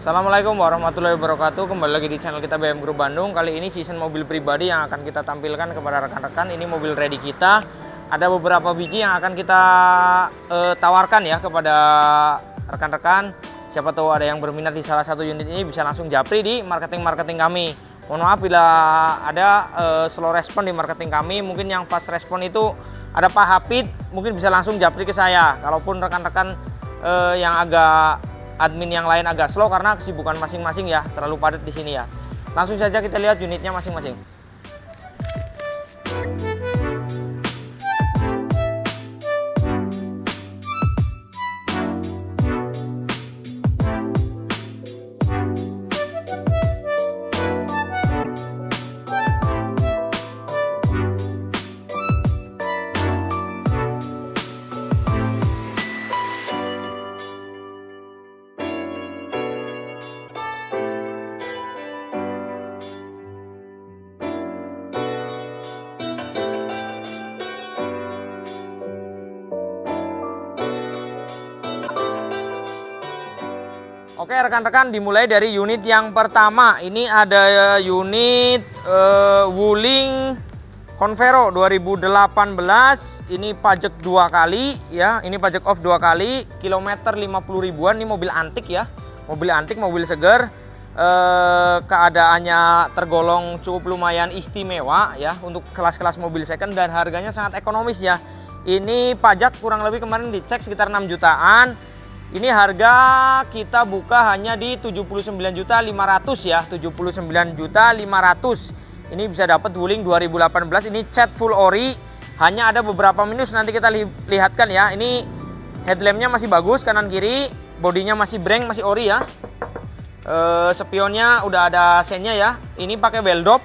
Assalamualaikum warahmatullahi wabarakatuh. Kembali lagi di channel kita BM Group Bandung. Kali ini season mobil pribadi yang akan kita tampilkan kepada rekan-rekan. Ini mobil ready kita. Ada beberapa biji yang akan kita tawarkan ya kepada rekan-rekan. Siapa tahu ada yang berminat di salah satu unit ini, bisa langsung japri di marketing kami. Mohon maaf bila ada slow respon di marketing kami. Mungkin yang fast respon itu ada Pak Hafid, mungkin bisa langsung japri ke saya. Kalaupun rekan-rekan yang agak admin yang lain agak slow karena kesibukan masing-masing ya, terlalu padat di sini ya. Langsung saja kita lihat unitnya masing-masing. Oke rekan-rekan, dimulai dari unit yang pertama. Ini ada unit Wuling Convero 2018. Ini pajak 2 kali ya. Ini pajak off 2 kali. Kilometer 50 ribuan. Ini mobil antik ya. Mobil antik, mobil segar. Keadaannya tergolong cukup lumayan istimewa ya untuk kelas-kelas mobil second, dan harganya sangat ekonomis ya. Ini pajak kurang lebih kemarin dicek sekitar 6 jutaan. Ini harga kita buka hanya di 79.500 ya, 79.500. Ini bisa dapat Wuling 2018. Ini cat full ori, hanya ada beberapa minus nanti kita lihatkan ya. Ini headlampnya masih bagus kanan kiri, bodinya masih breng, masih ori ya. Spionnya udah ada sennya ya. Ini pakai weldop,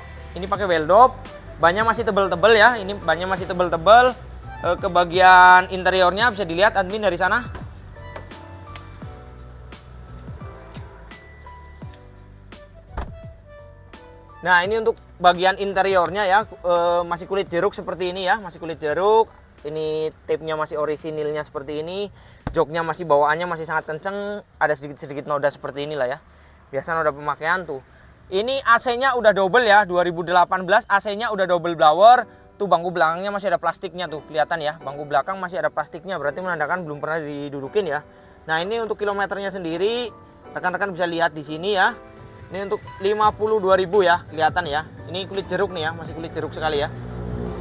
bannya masih tebel-tebel ya. Ini bannya masih tebel-tebel. Ke bagian interiornya bisa dilihat admin dari sana. Nah ini untuk bagian interiornya ya, masih kulit jeruk seperti ini ya, masih kulit jeruk. Ini tape-nya masih orisinilnya seperti ini. Joknya masih, bawaannya masih sangat kenceng. Ada sedikit-sedikit noda seperti inilah ya. Biasa noda pemakaian tuh. Ini AC-nya udah double ya, 2018 AC-nya udah double blower. Tuh bangku belakangnya masih ada plastiknya tuh, kelihatan ya. Bangku belakang masih ada plastiknya, berarti menandakan belum pernah didudukin ya. Nah ini untuk kilometernya sendiri, rekan-rekan bisa lihat di sini ya. Ini untuk 52.000 ya, kelihatan ya. Ini kulit jeruk nih ya, masih kulit jeruk sekali ya.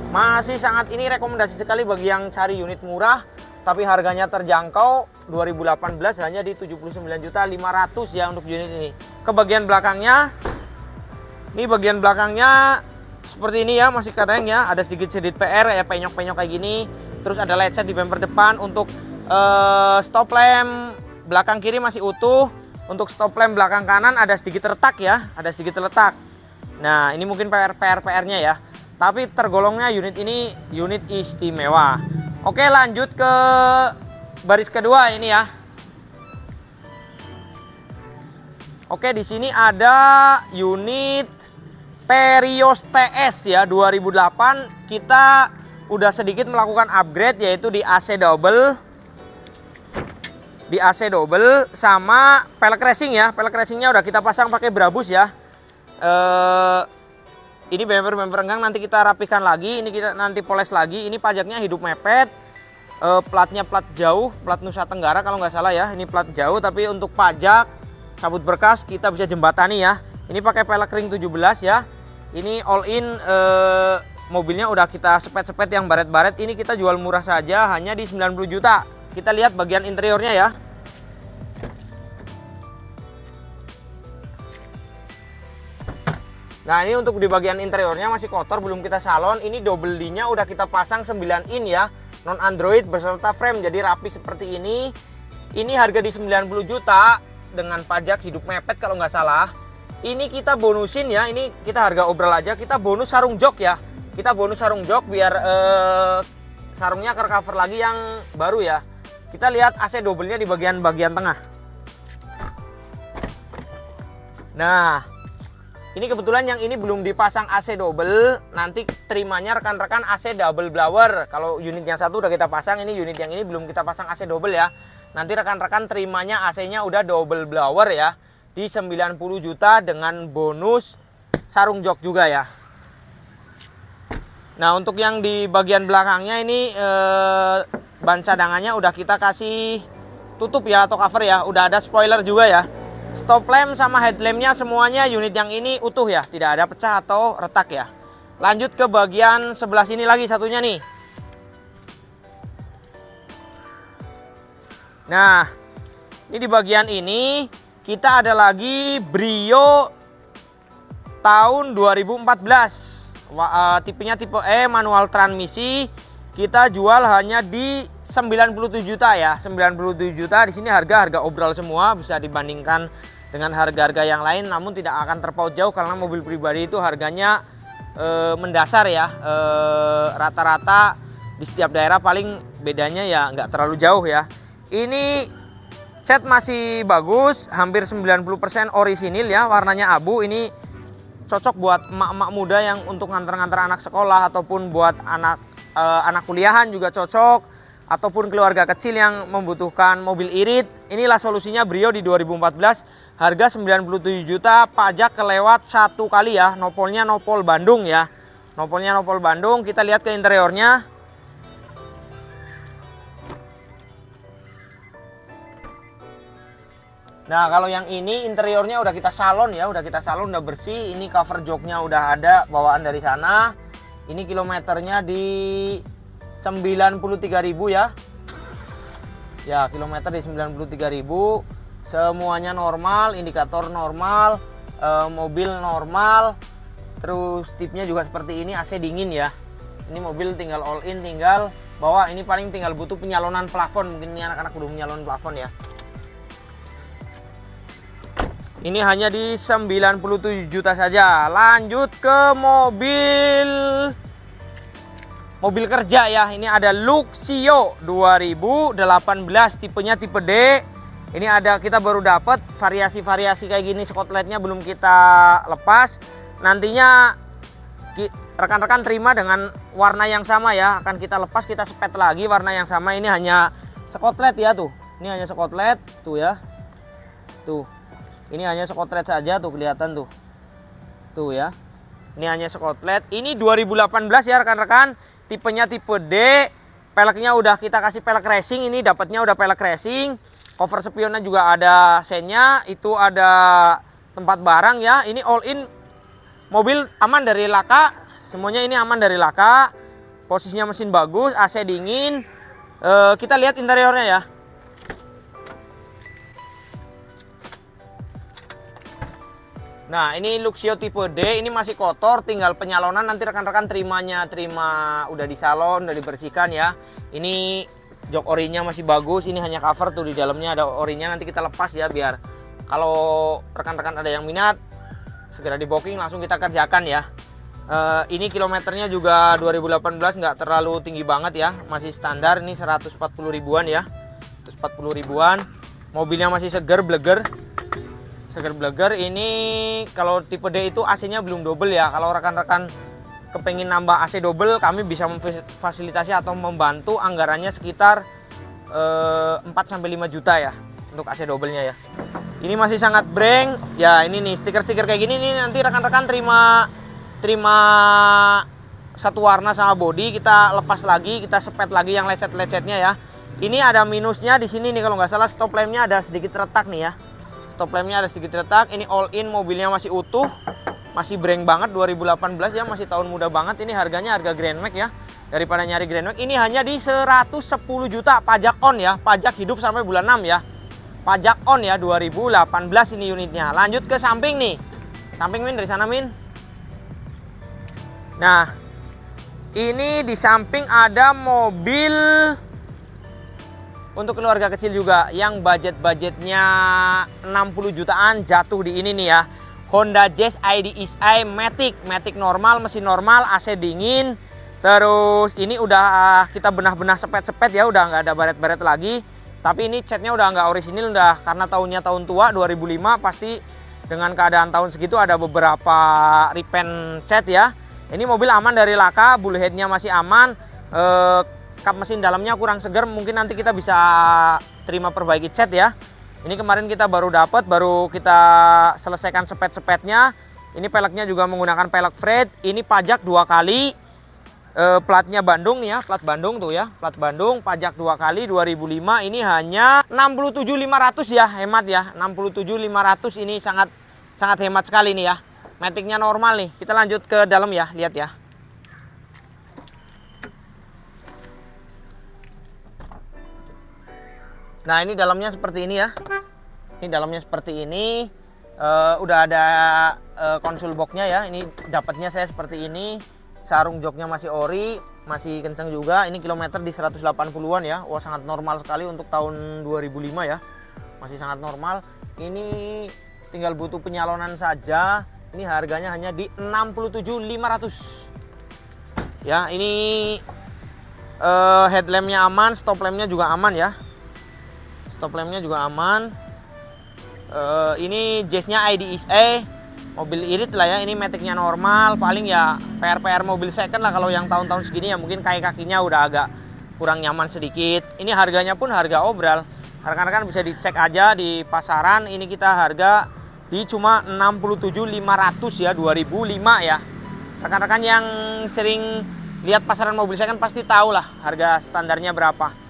Masih sangat, ini rekomendasi sekali bagi yang cari unit murah tapi harganya terjangkau. 2018 hanya di 79.500 ya untuk unit ini. Ke bagian belakangnya, ini bagian belakangnya seperti ini ya, masih kadang ya, ada sedikit PR ya, penyok-penyok kayak gini. Terus ada lecet di bumper depan. Untuk stop lamp belakang kiri masih utuh. Untuk stop lamp belakang kanan ada sedikit retak ya, ada sedikit letak. Nah ini mungkin PR-nya ya. Tapi tergolongnya unit ini unit istimewa. Oke lanjut ke baris kedua ini ya. Oke di sini ada unit Terios TS ya 2008. Kita udah sedikit melakukan upgrade yaitu di AC double. Di AC double sama pelek racing ya. Pelek racingnya udah kita pasang pakai Brabus ya. Ini bumper enggang nanti kita rapikan lagi. Ini kita nanti poles lagi. Ini pajaknya hidup mepet. Platnya plat jauh, plat Nusa Tenggara kalau nggak salah ya. Ini plat jauh, tapi untuk pajak cabut berkas kita bisa jembatani ya. Ini pakai pelek ring 17 ya. Ini all in, mobilnya udah kita sepet-sepet yang baret-baret. Ini kita jual murah saja hanya di 90 juta. Kita lihat bagian interiornya ya. Nah ini untuk di bagian interiornya masih kotor, belum kita salon. Ini double D-nya udah kita pasang 9 in ya, non Android beserta frame, jadi rapi seperti ini. Ini harga di 90 juta dengan pajak hidup mepet kalau nggak salah. Ini kita bonusin ya, ini kita harga obral aja, kita bonus sarung jok ya. Kita bonus sarung jok biar sarungnya cover lagi yang baru ya. Kita lihat AC double-nya di bagian tengah. Nah, ini kebetulan yang ini belum dipasang AC double. Nanti terimanya rekan-rekan AC double blower. Kalau unit yang satu udah kita pasang, ini unit yang ini belum kita pasang AC double ya. Nanti rekan-rekan terimanya AC-nya udah double blower ya. di 90 juta dengan bonus sarung jok juga ya. Nah, untuk yang di bagian belakangnya ini ban cadangannya udah kita kasih tutup ya atau cover ya. Udah ada spoiler juga ya. Stop lamp sama headlampnya semuanya unit yang ini utuh ya, tidak ada pecah atau retak ya. Lanjut ke bagian sebelah sini lagi satunya nih. Nah, ini di bagian ini kita ada lagi Brio tahun 2014. Tipenya tipe E, manual transmisi. Kita jual hanya di 97 juta ya. 97 juta di sini harga obral semua, bisa dibandingkan dengan harga-harga yang lain, namun tidak akan terpaut jauh karena mobil pribadi itu harganya mendasar ya. Rata-rata di setiap daerah paling bedanya ya nggak terlalu jauh ya. Ini cat masih bagus, hampir 90% orisinil ya, warnanya abu. Ini cocok buat emak-emak muda yang untuk nganter-nganter anak sekolah, ataupun buat anak kuliahan juga cocok, ataupun keluarga kecil yang membutuhkan mobil irit. Inilah solusinya Brio di 2014, harga 97 juta, pajak kelewat 1 kali ya. Nopolnya nopol Bandung ya. Nopolnya nopol Bandung. Kita lihat ke interiornya. Nah, kalau yang ini interiornya udah kita salon ya, udah bersih. Ini cover joknya udah ada bawaan dari sana. Ini kilometernya di 93.000 ya. Ya, kilometer di 93.000. Semuanya normal, indikator normal, mobil normal. Terus tipnya juga seperti ini, AC dingin ya. Ini mobil tinggal all in, tinggal bawa. Ini paling tinggal butuh penyalonan plafon. Mungkin ini anak-anak udah menyalon plafon ya. Ini hanya di 97 juta saja. Lanjut ke mobil kerja ya. Ini ada Luxio 2018, tipenya tipe D. Ini ada, kita baru dapat variasi-variasi kayak gini, skotletnya belum kita lepas. Nantinya rekan-rekan terima dengan warna yang sama ya. Akan kita lepas, kita sepet lagi warna yang sama. Ini hanya skotlet ya tuh. Ini hanya skotlet tuh ya. Tuh. Ini hanya skotlet saja tuh, kelihatan tuh. Tuh ya. Ini hanya skotlet. Ini 2018 ya rekan-rekan. Tipenya tipe D. Peleknya udah kita kasih pelek racing. Ini dapatnya udah pelek racing. Cover spionnya juga ada sennya. Itu ada tempat barang ya. Ini all in. Mobil aman dari laka. Semuanya ini aman dari laka. Posisinya mesin bagus, AC dingin. Kita lihat interiornya ya. Nah, ini Luxio tipe D, ini masih kotor, tinggal penyalonan. Nanti rekan-rekan terima udah di salon, udah dibersihkan ya. Ini jok orinya masih bagus, ini hanya cover tuh, di dalamnya ada orinya. Nanti kita lepas ya, biar kalau rekan-rekan ada yang minat segera di booking, langsung kita kerjakan ya. Ini kilometernya juga 2018, nggak terlalu tinggi banget ya, masih standar. Ini 140 ribuan ya, 140 ribuan. Mobilnya masih seger bleger. Ini kalau tipe D itu AC-nya belum double ya. Kalau rekan-rekan kepengin nambah AC double, kami bisa memfasilitasi atau membantu. Anggarannya sekitar 4-5 juta ya untuk AC double-nya ya. Ini masih sangat breng ya. Ini nih stiker-stiker kayak gini nih, nanti rekan-rekan terima satu warna sama body, kita lepas lagi, kita sepet lagi yang lecet-lecetnya ya. Ini ada minusnya di sini nih, kalau nggak salah stop lamp-nya ada sedikit retak nih ya. Stop lamp-nya ada sedikit retak. Ini all in, mobilnya masih utuh, masih breng banget 2018 ya, masih tahun muda banget. Ini harganya harga Grand Max ya. Daripada nyari Grand Max, ini hanya di 110 juta, pajak on ya, pajak hidup sampai bulan 6 ya. Pajak on ya, 2018 ini unitnya. Lanjut ke samping nih. Samping Min, dari sana Min. Nah, ini di samping ada mobil untuk keluarga kecil juga yang budgetnya 60 jutaan, jatuh di ini nih ya. Honda Jazz IDSi Matic normal, mesin normal, AC dingin. Terus ini udah kita benah-benah sepet-sepet ya, udah nggak ada baret-baret lagi. Tapi ini catnya udah nggak orisinil, udah karena tahunnya tahun tua 2005, pasti dengan keadaan tahun segitu ada beberapa repaint cat ya. Ini mobil aman dari laka, bullheadnya masih aman. Kap mesin dalamnya kurang segar, mungkin nanti kita bisa terima perbaiki cat ya. Ini kemarin kita baru dapat, baru kita selesaikan sepet-sepetnya. Ini peleknya juga menggunakan pelek Fred. Ini pajak 2 kali. Platnya Bandung nih ya, plat Bandung tuh ya, plat Bandung, pajak 2 kali 2005. Ini hanya 67.500 ya, hemat ya. 67.500 ini sangat hemat sekali nih ya. Maticnya normal nih. Kita lanjut ke dalam ya, lihat ya. Nah, ini dalamnya seperti ini ya. Ini dalamnya seperti ini. Udah ada konsul boxnya ya. Ini dapatnya saya seperti ini. Sarung joknya masih ori, masih kencang juga. Ini kilometer di 180-an ya. Wah, sangat normal sekali untuk tahun 2005 ya. Masih sangat normal. Ini tinggal butuh penyalonan saja. Ini harganya hanya di 67.500. Ya, ini headlampnya aman, stop lampnya juga aman ya. Stop lampnya juga aman. Ini jazznya IDSA, mobil irit lah ya. Ini maticnya normal, paling ya PR mobil second lah kalau yang tahun-tahun segini ya. Mungkin kakinya udah agak kurang nyaman sedikit. Ini harganya pun harga obral. Rekan-rekan bisa dicek aja di pasaran. Ini kita harga di cuma 67.500 ya, 2005 ya. Rekan-rekan yang sering lihat pasaran mobil second pasti tahu lah harga standarnya berapa.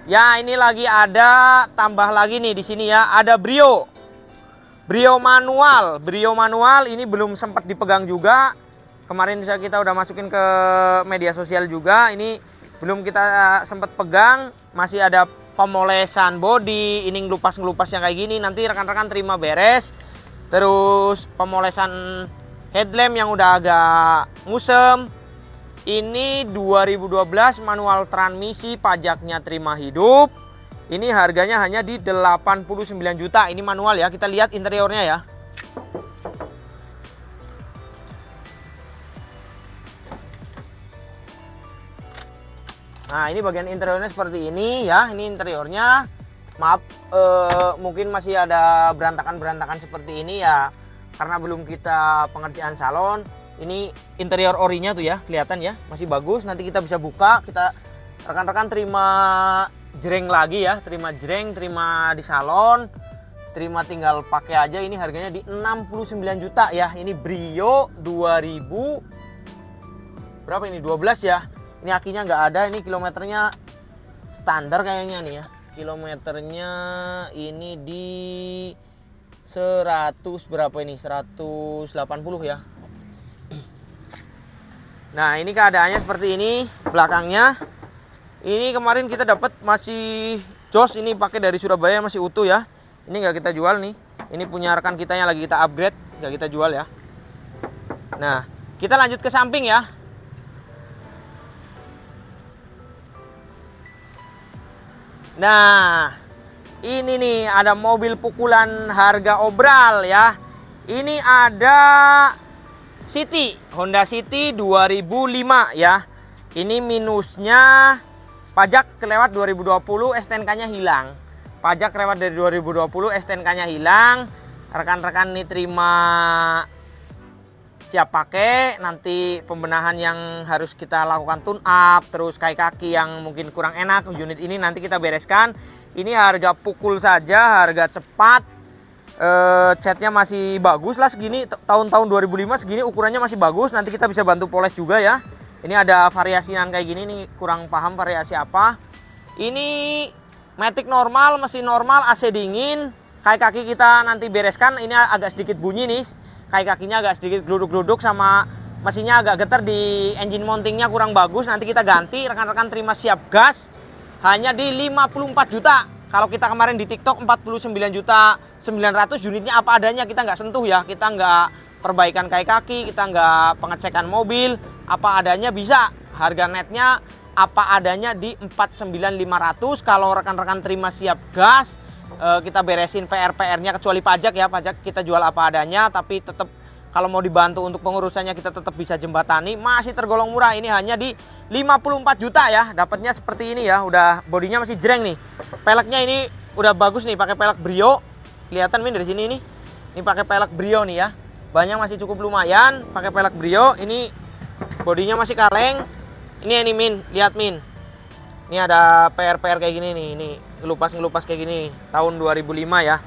Ya, ini lagi ada tambah lagi nih di sini ya, ada Brio. Brio manual. Brio manual ini belum sempat dipegang juga. Kemarin kita udah masukin ke media sosial juga. Ini belum kita sempat pegang. Masih ada pemolesan bodi, ini ngelupas yang kayak gini. Nanti rekan-rekan terima beres. Terus pemolesan headlamp yang udah agak ngusem. Ini 2012 manual transmisi, pajaknya terima hidup. Ini harganya hanya di 89 juta. Ini manual ya, kita lihat interiornya ya. Nah, ini bagian interiornya seperti ini ya. Ini interiornya. Maaf, mungkin masih ada berantakan-berantakan seperti ini ya. Karena belum kita pengerjaan salon. Ini interior orinya tuh ya, kelihatan ya, masih bagus. Nanti kita bisa buka, kita rekan-rekan terima jreng lagi ya, terima jreng, terima di salon, terima tinggal pakai aja. Ini harganya di 69 juta ya. Ini Brio 2000 berapa ini? 12 ya. Ini akinya nggak ada, ini kilometernya standar kayaknya nih ya. Kilometernya ini di 100 berapa ini? 180 ya. Nah, ini keadaannya seperti ini belakangnya. Ini kemarin kita dapat masih jos, ini pakai dari Surabaya, masih utuh ya. Ini nggak kita jual nih. Ini punya rekan kita yang lagi kita upgrade, nggak kita jual ya. Nah, kita lanjut ke samping ya. Nah, ini nih ada mobil pukulan harga obral ya. Ini ada City, Honda City 2005 ya. Ini minusnya pajak kelewat 2020, STNK-nya hilang. Pajak kelewat dari 2020, STNK-nya hilang. Rekan-rekan nih terima siap pakai. Nanti pembenahan yang harus kita lakukan tune up, terus kaki yang mungkin kurang enak unit ini nanti kita bereskan. Ini harga pukul saja, harga cepat. Catnya masih bagus lah segini, tahun-tahun 2005 segini ukurannya masih bagus. Nanti kita bisa bantu poles juga ya. Ini ada variasian kayak gini nih, kurang paham variasi apa. Ini matic normal, mesin normal, AC dingin. Kaki kita nanti bereskan. Ini agak sedikit bunyi nih, kakinya agak sedikit geluduk-geluduk, sama mesinnya agak getar di engine mountingnya kurang bagus. Nanti kita ganti. Rekan-rekan terima siap gas hanya di 54 juta. Kalau kita kemarin di TikTok 49 juta 900, unitnya apa adanya, kita nggak sentuh ya. Kita nggak perbaikan kaki, kita nggak pengecekan mobil, apa adanya bisa. Harga netnya apa adanya di 49.500. Kalau rekan-rekan terima siap gas, kita beresin PR-nya kecuali pajak ya. Pajak kita jual apa adanya, tapi tetap kalau mau dibantu untuk pengurusannya kita tetap bisa jembatani. Masih tergolong murah, ini hanya di 54 juta ya. Dapatnya seperti ini ya, udah bodinya masih jreng nih. Peleknya ini udah bagus nih, pakai pelek Brio. Kelihatan Min dari sini nih. Ini pakai pelek Brio nih ya. Banyak masih cukup lumayan, pakai pelek Brio. Ini bodinya masih kaleng. Ini Min, lihat Min. Ini ada PR kayak gini nih, ini ngelupas kayak gini tahun 2005 ya.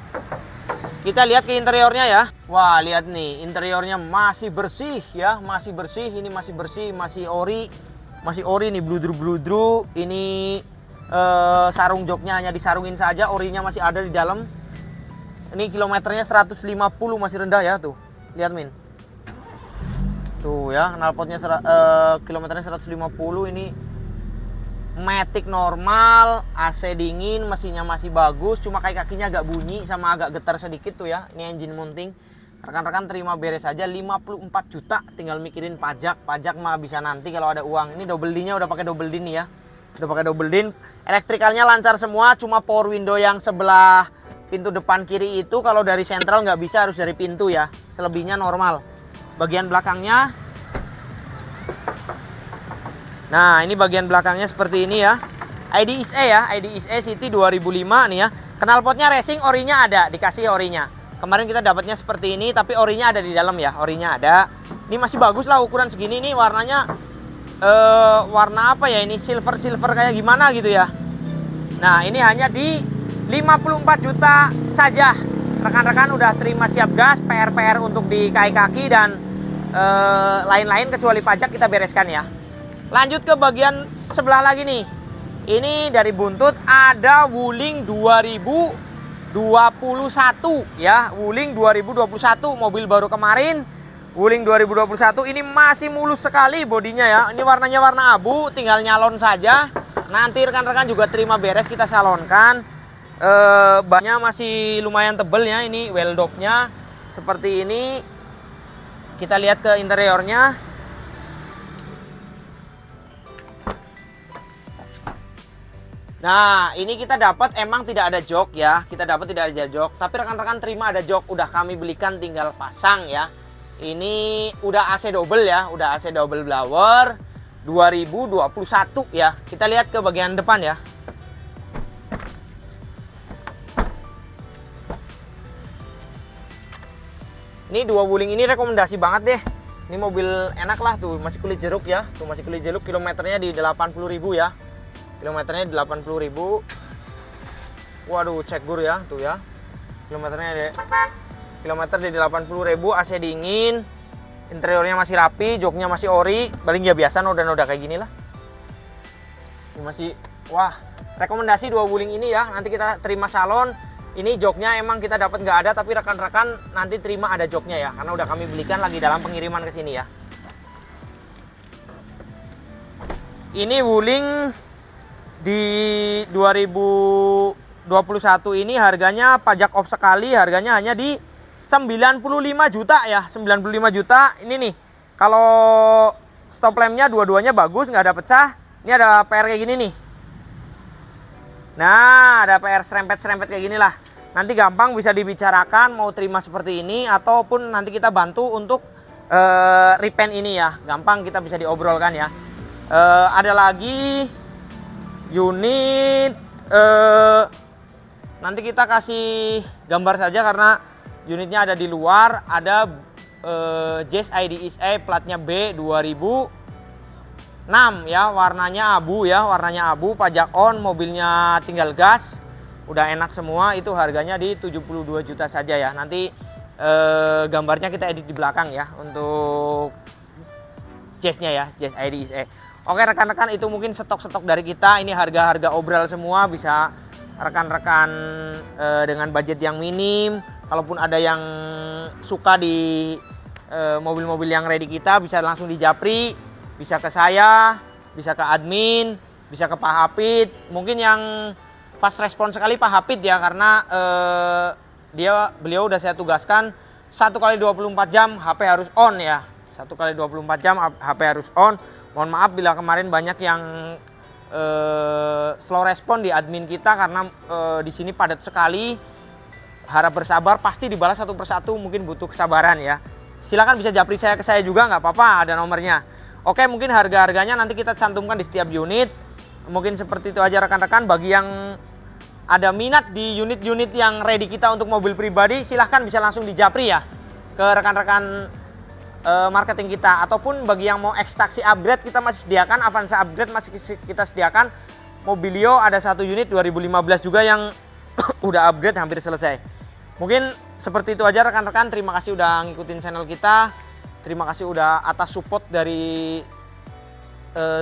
Kita lihat ke interiornya ya. Wah, lihat nih, interiornya masih bersih ya, masih bersih. Ini masih bersih, masih ori nih, bludru. Ini sarung joknya hanya disarungin saja, orinya masih ada di dalam. Ini kilometernya 150, masih rendah ya tuh. Lihat Min. Tuh ya, knalpotnya kilometernya 150. Ini matic normal, AC dingin, mesinnya masih bagus, cuma kakinya agak bunyi sama agak getar sedikit tuh ya. Ini engine mounting. Rekan-rekan terima beres aja 54 juta, tinggal mikirin pajak. Pajak mah bisa nanti kalau ada uang. Ini double D-nya udah pakai double D nih ya. Udah pakai double D. Elektrikalnya lancar semua, cuma power window yang sebelah pintu depan kiri itu kalau dari sentral nggak bisa, harus dari pintu ya. Selebihnya normal. Bagian belakangnya, nah ini bagian belakangnya seperti ini ya. ID ISE ya, ID ISE City 2005 nih ya. Knalpotnya racing, orinya ada, dikasih orinya. Kemarin kita dapatnya seperti ini, tapi orinya ada di dalam ya, orinya ada. Ini masih bagus lah ukuran segini nih, warnanya warna apa ya ini, silver kayak gimana gitu ya. Nah ini hanya di 54 juta saja. Rekan-rekan udah terima siap gas, PR untuk di kaki dan lain-lain kecuali pajak kita bereskan ya. Lanjut ke bagian sebelah lagi nih. Ini dari buntut ada Wuling 2021 ya. Wuling 2021, mobil baru kemarin. Wuling 2021 ini masih mulus sekali bodinya ya. Ini warnanya warna abu, tinggal nyalon saja. Nanti rekan-rekan juga terima beres, kita salonkan. Bannya masih lumayan tebel ya. Ini well dopnya seperti ini. Kita lihat ke interiornya. Nah, ini kita dapat emang tidak ada jok ya. Kita dapat tidak ada jok, tapi rekan-rekan terima ada jok. Udah kami belikan, tinggal pasang ya. Ini udah AC double ya, udah AC double blower 2021 ya. Kita lihat ke bagian depan ya. Ini dua Wuling ini rekomendasi banget deh. Ini mobil enak lah tuh, masih kulit jeruk ya. Tuh masih kulit jeruk, kilometernya di 80.000 ya. Kilometernya 80.000. Waduh, cek gur ya, tuh ya. Kilometernya di 80.000, AC dingin. Interiornya masih rapi, joknya masih ori. Paling ya biasa noda-noda kayak gini lah. Ini masih, wah, rekomendasi dua Wuling ini ya. Nanti kita terima salon. Ini joknya emang kita dapat nggak ada, tapi rekan-rekan nanti terima ada joknya ya. Karena udah kami belikan lagi dalam pengiriman ke sini ya. Ini Wuling di 2021 ini harganya pajak off sekali, harganya hanya di 95 juta ya. 95 juta ini nih. Kalau stop lampnya dua-duanya bagus, nggak ada pecah. Ini ada PR kayak gini nih. Nah, ada PR serempet-serempet kayak gini lah. Nanti gampang bisa dibicarakan mau terima seperti ini, ataupun nanti kita bantu untuk repaint ini ya. Gampang kita bisa diobrolkan ya. Ada lagi unit, nanti kita kasih gambar saja karena unitnya ada di luar. Ada Jazz ID ISE platnya B 2006 ya, warnanya abu ya, warnanya abu, pajak on, mobilnya tinggal gas, udah enak semua. Itu harganya di 72 juta saja ya. Nanti gambarnya kita edit di belakang ya untuk Jazznya ya, Jazz ID ISE. Oke rekan-rekan, itu mungkin stok-stok dari kita. Ini harga-harga obral semua, bisa rekan-rekan dengan budget yang minim. Kalaupun ada yang suka di mobil-mobil yang ready kita, bisa langsung di Japri, bisa ke saya, bisa ke admin, bisa ke Pak Hapid. Mungkin yang fast respon sekali Pak Hapid ya, karena beliau udah saya tugaskan 1 kali 24 jam HP harus on ya. 1 kali 24 jam HP harus on. Mohon maaf bila kemarin banyak yang slow respon di admin kita karena di sini padat sekali. Harap bersabar, pasti dibalas satu persatu, mungkin butuh kesabaran ya. Silakan bisa japri saya ke saya juga, nggak apa-apa, ada nomornya. Oke, mungkin harga-harganya nanti kita cantumkan di setiap unit. Mungkin seperti itu aja rekan-rekan. Bagi yang ada minat di unit-unit yang ready kita untuk mobil pribadi, silahkan bisa langsung di japri ya ke rekan-rekan marketing kita. Ataupun bagi yang mau ekstraksi upgrade, kita masih sediakan. Avanza upgrade masih kita sediakan. Mobilio ada 1 unit 2015 juga yang udah upgrade hampir selesai. Mungkin seperti itu aja rekan-rekan. Terima kasih udah ngikutin channel kita. Terima kasih udah atas support dari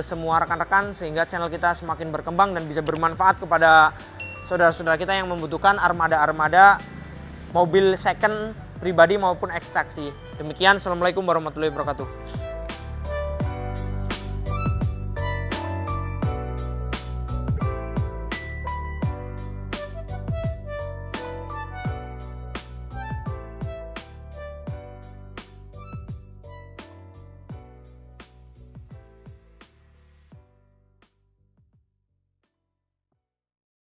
semua rekan-rekan sehingga channel kita semakin berkembang dan bisa bermanfaat kepada saudara-saudara kita yang membutuhkan armada-armada mobil second pribadi maupun ekstraksi. Demikian, assalamualaikum warahmatullahi wabarakatuh.